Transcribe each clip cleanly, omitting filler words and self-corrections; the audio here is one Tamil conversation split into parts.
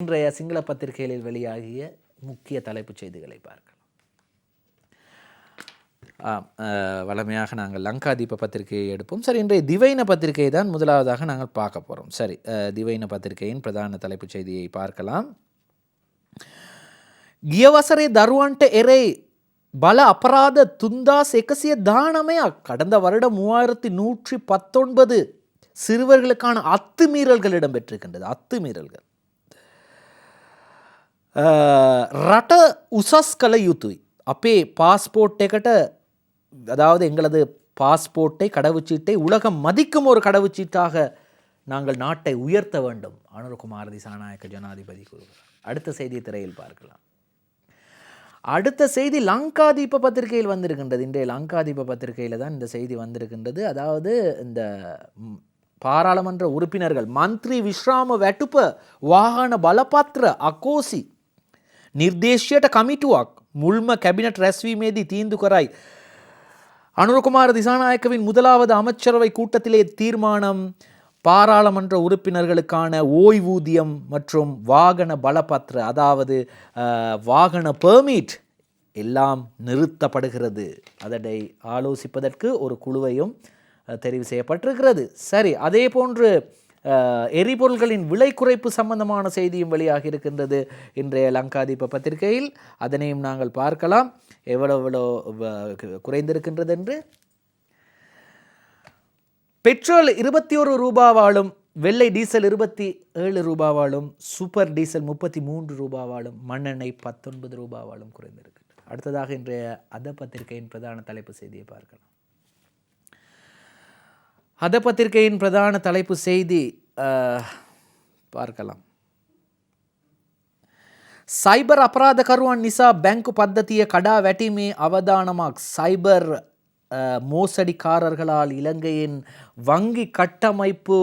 இன்றைய சிங்கள பத்திரிகைகளில் வெளியாகிய முக்கிய தலைப்புச் செய்திகளை பார்க்கலாம். வழமையாக நாங்கள் லங்காதீப பத்திரிகையை எடுப்போம். சரி, இன்றைய திவைன பத்திரிகையை தான் முதலாவதாக நாங்கள் பார்க்க போகிறோம். சரி, திவைன பத்திரிகையின் பிரதான தலைப்புச் செய்தியை பார்க்கலாம். கியவசரே தருவன்ට எරේ பல அபராத 3119 கடந்த வருடம் 3119 சிறுவர்களுக்கான அத்துமீறல்கள் இடம்பெற்றிருக்கின்றது. அத்துமீறல்கள் රට උසස් කළ යුතුයි. අපේ பாஸ்போர்ட் එකට அதாவது எங்களது பாஸ்போர்ட்டை கடவுச்சீட்டை உலகம் மதிக்கும் ஒரு கடவுச்சீட்டாக நாங்கள் நாட்டை உயர்த்த வேண்டும். அனுரகுமார திசாநாயக்க ஜனாதிபதி கூறுகிறார். அடுத்த செய்தி திரையில் பார்க்கலாம். அடுத்த செய்தி லங்காதீப பத்திரிகையில் வந்திருக்கின்றது. இன்றைய லங்காதீப பத்திரிகையில் தான் இந்த செய்தி வந்திருக்கின்றது. அதாவது இந்த பாராளுமன்ற உறுப்பினர்கள் மந்திரி විශ්‍රාම වැටුප වාහන බලපත්‍ර අකෝසි නිර්දේශයට කමිටුවක් මුල්ම කැබිනට් රැස්වීමේදී තීන්දු කරයි. அனுரகுமார திசாநாயக்கவின் முதலாவது அமைச்சரவை கூட்டத்திலே தீர்மானம் பாராளுமன்ற உறுப்பினர்களுக்கான ஓய்வூதியம் மற்றும் வாகன பலபத்திர அதாவது வாகன பெர்மிட் எல்லாம் நிறுத்தப்படுகிறது. அதனை ஆலோசிப்பதற்கு ஒரு குழுவையும் தெரிவு செய்யப்பட்டிருக்கிறது. சரி, அதே போன்று எரிபொருள்களின் விலை குறைப்பு சம்பந்தமான செய்தியும் வெளியாக இருக்கின்றது இன்றைய லங்காதீப பத்திரிகையில். அதனையும் நாங்கள் பார்க்கலாம் எவ்வளோ குறைந்திருக்கின்றது என்று. பெட்ரோல் 21 ரூபாவாலும் வெள்ளை டீசல் 27 ரூபாவாலும் சூப்பர் டீசல் 33 ரூபாவாலும் மண்ணெண்ணெய் 19 ரூபாவாலும் குறைந்திருக்கின்றது. அடுத்ததாக இன்றைய அத பத்திரிகையின் பிரதான தலைப்பு செய்தியை பார்க்கலாம். அத பத்திரிகையின் பிரதான தலைப்பு செய்தி பார்க்கலாம். සයිබර් අපරාධකරුවන් නිසා බැංකු පද්ධතිය කඩා වැටීමේ අවදානමක්. சைபர் மோசடிக்காரர்களால் இலங்கையின் வங்கி கட்டமைப்பு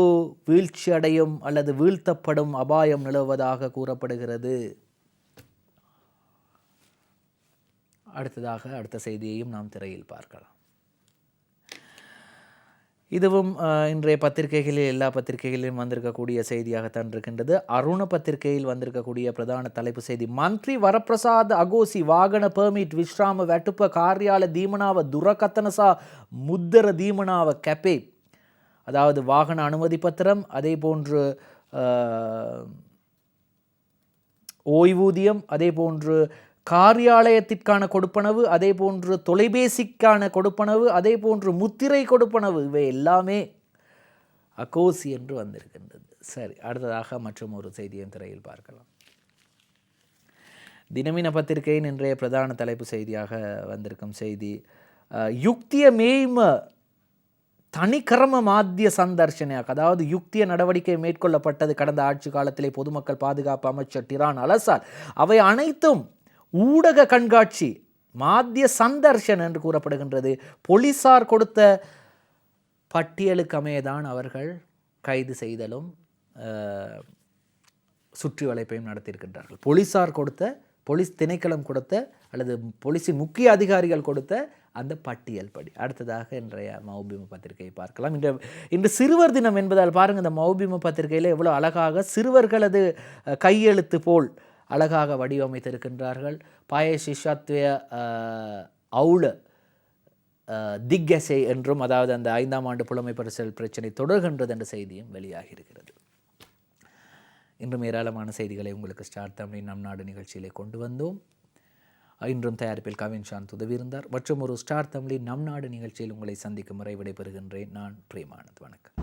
வீழ்ச்சியடையும் அல்லது வீழ்த்தப்படும் அபாயம் நிலவுவதாக கூறப்படுகிறது. அடுத்ததாக அடுத்த செய்தியையும் நாம் திரையில் பார்க்கலாம். இதுவும் இன்றைய பத்திரிகைகளில் எல்லா பத்திரிகைகளிலும் வந்திருக்கக்கூடிய செய்தியாகத்தான் இருக்கின்றது. அருண பத்திரிகையில் வந்திருக்கக்கூடிய பிரதான தலைப்பு செய்தி மந்திரி வரப்பிரசாத் அகோசி வாகன பெர்மிட் විශ්‍රාම වැටුප කාර්යාල දීමනාව දුරකථනසා මුද්දර දීමනාව කැපේ. அதாவது வாகன அனுமதி பத்திரம், அதே போன்று ஓய்வூதியம், அதே போன்று காரியாலயத்திற்கான கொடுப்பனவு, அதே போன்று தொலைபேசிக்கான கொடுப்பனவு, அதே போன்று முத்திரை கொடுப்பனவு, இவை எல்லாமே அகோசி என்று வந்திருக்கின்றது. சரி, அடுத்ததாக மற்றும் ஒரு செய்தியின் திரையில் பார்க்கலாம். தினமின பத்திரிகையின் இன்றைய பிரதான தலைப்பு செய்தியாக வந்திருக்கும் செய்தி யுக்திய மேய்ம தனிக்கரம மாத்திய சந்தர்ஷனையாக. அதாவது யுக்திய நடவடிக்கை மேற்கொள்ளப்பட்டது கடந்த ஆட்சி காலத்திலே பொதுமக்கள் பாதுகாப்பு அமைச்சர் டிரான் அலசால். அவை அனைத்தும் ஊடக கண்காட்சி மாத்திய சந்தர்ஷன் என்று கூறப்படுகின்றது. போலீசார் கொடுத்த பட்டியலுக்கு அமையதான் அவர்கள் கைது செய்தலும் சுற்றி வளைப்பையும் நடத்தியிருக்கின்றார்கள். போலீசார் கொடுத்த, போலீஸ் திணைக்களம் கொடுத்த அல்லது போலீஸின் முக்கிய அதிகாரிகள் கொடுத்த அந்த பட்டியல் படி. அடுத்ததாக இன்றைய மௌபிம பத்திரிகையை பார்க்கலாம். இன்று சிறுவர் தினம் என்பதால் பாருங்கள், இந்த மௌபிம பத்திரிகையில் எவ்வளோ அழகாக சிறுவர்களது கையெழுத்து போல் அழகாக வடிவமைத்திருக்கின்றார்கள். பாய சிஷாத்வய அவுள திக்கசை என்றும், அதாவது அந்த 5ஆம் ஆண்டு புலமை பரிசல் பிரச்சனை தொடர்கின்றது என்ற செய்தியும் வெளியாகி இருக்கிறது. இன்றும் ஏராளமான செய்திகளை உங்களுக்கு ஸ்டார் தமிழின் நம் நாடு நிகழ்ச்சியிலே கொண்டு வந்தோம். இன்றும் தயாரிப்பில் கவின் சாந்த் உதவி இருந்தார். மற்றும் ஒரு ஸ்டார் தமிழின் நம் நாடு நிகழ்ச்சியில் உங்களை சந்திக்கும் முறை விடைபெறுகின்றேன். நான் பிரேமானந்த். வணக்கம்.